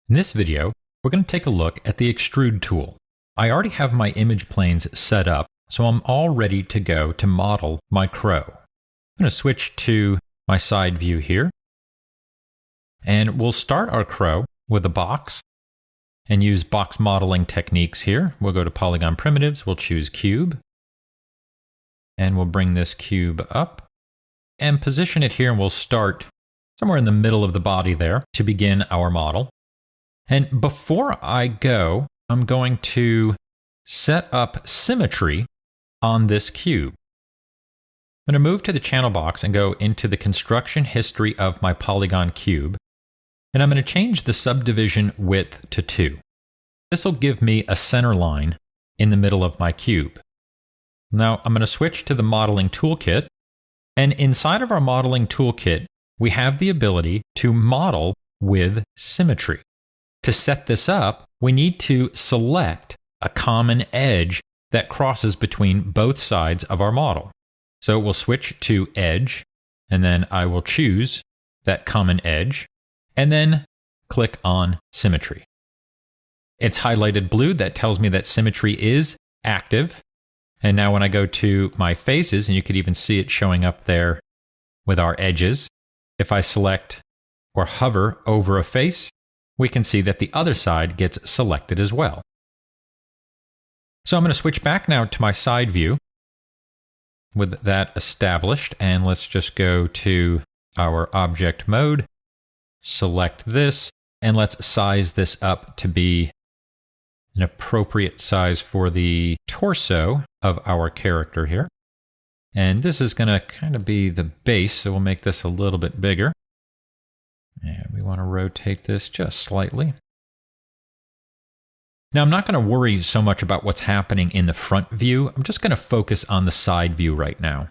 In this video, we're going to take a look at the Extrude tool. I already have my image planes set up, so I'm all ready to go to model my crow. I'm going to switch to my side view here, and we'll start our crow with a box and use box modeling techniques here. We'll go to Polygon Primitives, we'll choose Cube, and we'll bring this cube up and position it here, and we'll start somewhere in the middle of the body there to begin our model. And before I go, I'm going to set up symmetry on this cube. I'm going to move to the channel box and go into the construction history of my polygon cube. And I'm going to change the subdivision width to 2. This will give me a center line in the middle of my cube. Now I'm going to switch to the modeling toolkit. And inside of our modeling toolkit, we have the ability to model with symmetry. To set this up, we need to select a common edge that crosses between both sides of our model. So we'll switch to edge, and then I will choose that common edge, and then click on symmetry. It's highlighted blue. That tells me that symmetry is active. And now when I go to my faces, and you could even see it showing up there with our edges, if I select or hover over a face, we can see that the other side gets selected as well. So I'm going to switch back now to my side view with that established, and let's just go to our object mode, select this, and let's size this up to be an appropriate size for the torso of our character here. And this is going to kind of be the base, so we'll make this a little bit bigger. And we want to rotate this just slightly. Now, I'm not going to worry so much about what's happening in the front view. I'm just going to focus on the side view right now.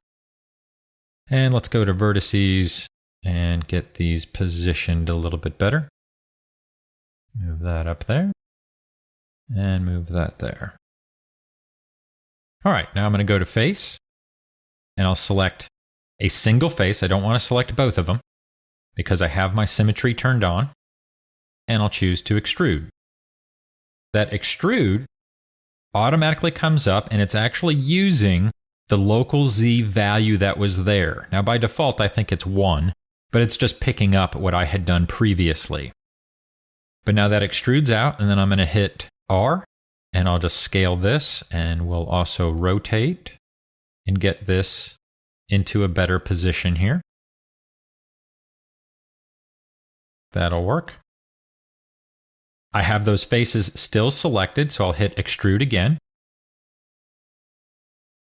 And let's go to vertices and get these positioned a little bit better. Move that up there. And move that there. All right, now I'm going to go to face. And I'll select a single face. I don't want to select both of them, because I have my symmetry turned on, and I'll choose to extrude. That extrude automatically comes up, and it's actually using the local Z value that was there. Now, by default, I think it's 1, but it's just picking up what I had done previously. But now that extrudes out, and then I'm going to hit R, and I'll just scale this, and we'll also rotate and get this into a better position here. That'll work. I have those faces still selected, so I'll hit extrude again.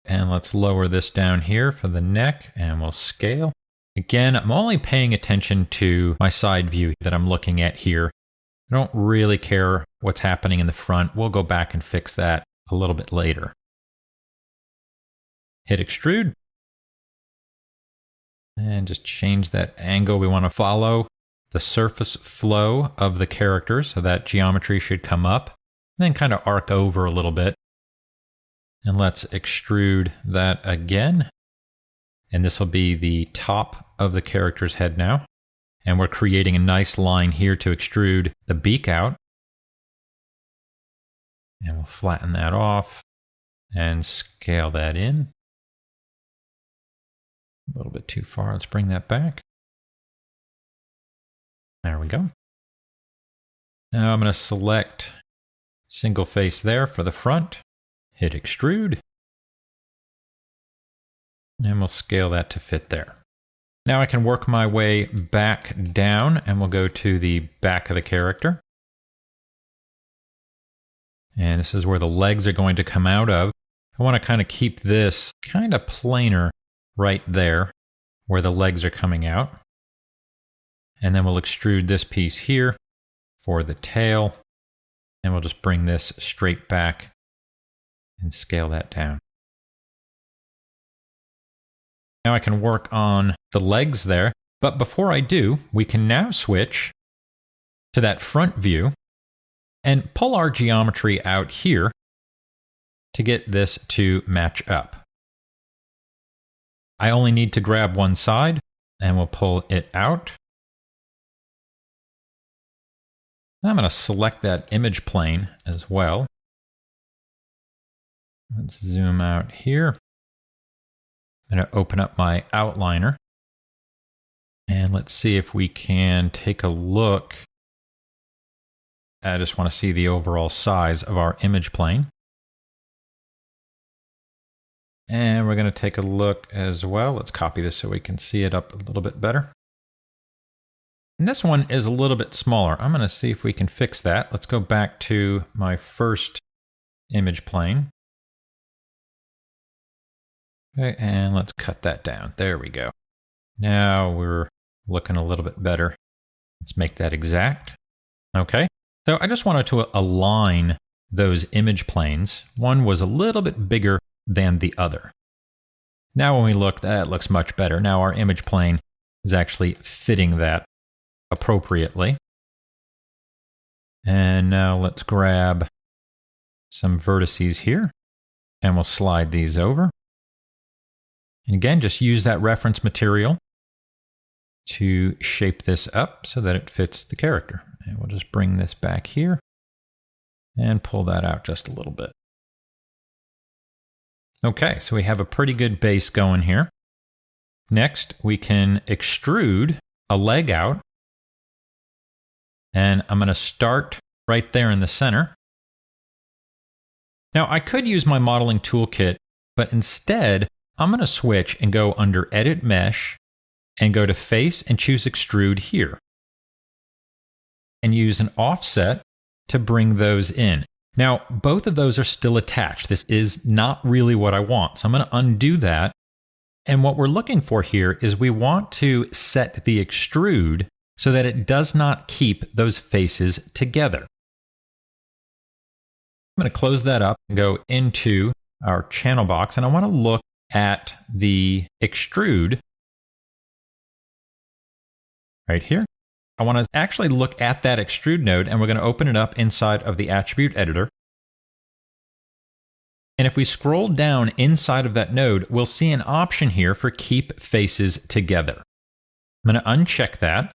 And let's lower this down here for the neck, and we'll scale. Again, I'm only paying attention to my side view that I'm looking at here. I don't really care what's happening in the front. We'll go back and fix that a little bit later. Hit extrude. And just change that angle. We want to follow the surface flow of the character, so that geometry should come up, and then kind of arc over a little bit. And let's extrude that again. And this will be the top of the character's head now. And we're creating a nice line here to extrude the beak out. And we'll flatten that off and scale that in. A little bit too far. Let's bring that back. There we go. Now I'm going to select single face there for the front. Hit extrude. And we'll scale that to fit there. Now I can work my way back down, and we'll go to the back of the character. And this is where the legs are going to come out of. I want to kind of keep this kind of planar right there where the legs are coming out. And then we'll extrude this piece here for the tail. And we'll just bring this straight back and scale that down. Now I can work on the legs there. But before I do, we can now switch to that front view and pull our geometry out here to get this to match up. I only need to grab one side, and we'll pull it out. I'm going to select that image plane as well. Let's zoom out here. I'm going to open up my outliner. And let's see if we can take a look. I just want to see the overall size of our image plane. And we're going to take a look as well. Let's copy this so we can see it up a little bit better. And this one is a little bit smaller. I'm going to see if we can fix that. Let's go back to my first image plane. Okay, and let's cut that down. There we go. Now we're looking a little bit better. Let's make that exact. Okay, so I just wanted to align those image planes. One was a little bit bigger than the other. Now when we look, that looks much better. Now our image plane is actually fitting that appropriately. And now let's grab some vertices here, and we'll slide these over. And again, just use that reference material to shape this up so that it fits the character. And we'll just bring this back here and pull that out just a little bit. Okay, so we have a pretty good base going here. Next, we can extrude a leg out. And I'm going to start right there in the center. Now, I could use my modeling toolkit, but instead, I'm going to switch and go under Edit Mesh and go to Face and choose Extrude here. And use an offset to bring those in. Now, both of those are still attached. This is not really what I want. So I'm going to undo that. And what we're looking for here is we want to set the extrude so that it does not keep those faces together. I'm going to close that up and go into our channel box, and I want to look at the extrude right here. I want to actually look at that extrude node, and we're going to open it up inside of the attribute editor. And if we scroll down inside of that node, we'll see an option here for keep faces together. I'm going to uncheck that.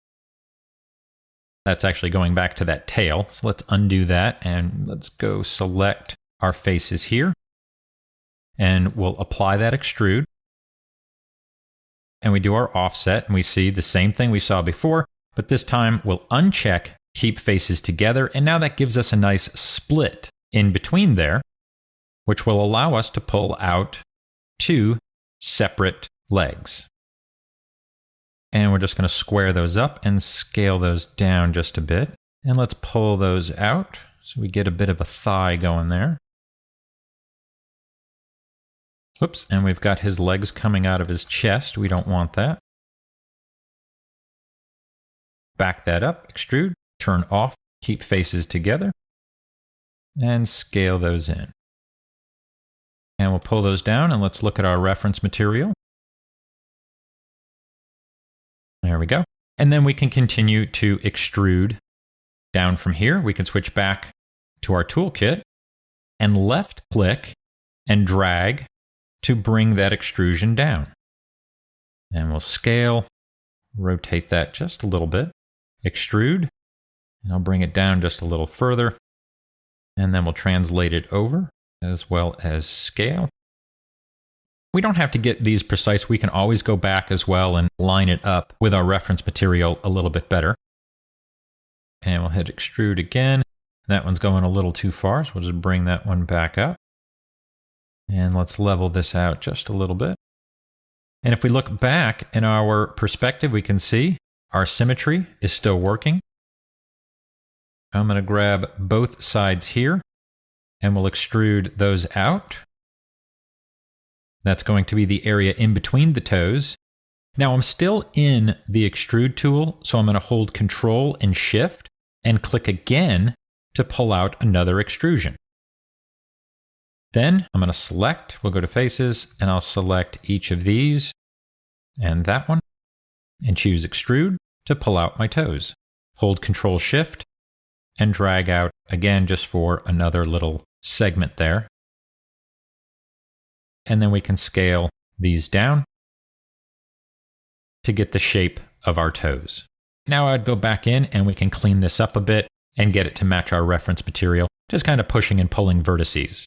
That's actually going back to that tail. So let's undo that and let's go select our faces here. And we'll apply that extrude. And we do our offset and we see the same thing we saw before, but this time we'll uncheck keep faces together. And now that gives us a nice split in between there, which will allow us to pull out two separate legs. And we're just going to square those up and scale those down just a bit. And let's pull those out so we get a bit of a thigh going there. Oops, and we've got his legs coming out of his chest. We don't want that. Back that up, extrude, turn off, keep faces together, and scale those in. And we'll pull those down and let's look at our reference material. There we go. And then we can continue to extrude down from here. We can switch back to our toolkit and left click and drag to bring that extrusion down. And we'll scale, rotate that just a little bit, extrude, and I'll bring it down just a little further. And then we'll translate it over as well as scale. We don't have to get these precise. We can always go back as well and line it up with our reference material a little bit better. And we'll hit extrude again. That one's going a little too far, so we'll just bring that one back up. And let's level this out just a little bit. And if we look back in our perspective, we can see our symmetry is still working. I'm going to grab both sides here and we'll extrude those out. That's going to be the area in between the toes. Now I'm still in the extrude tool, so I'm going to hold Control and Shift and click again to pull out another extrusion. Then I'm going to select, we'll go to Faces, and I'll select each of these and that one, and choose Extrude to pull out my toes. Hold Control Shift and drag out again just for another little segment there. And then we can scale these down to get the shape of our toes. Now I'd go back in and we can clean this up a bit and get it to match our reference material, just kind of pushing and pulling vertices.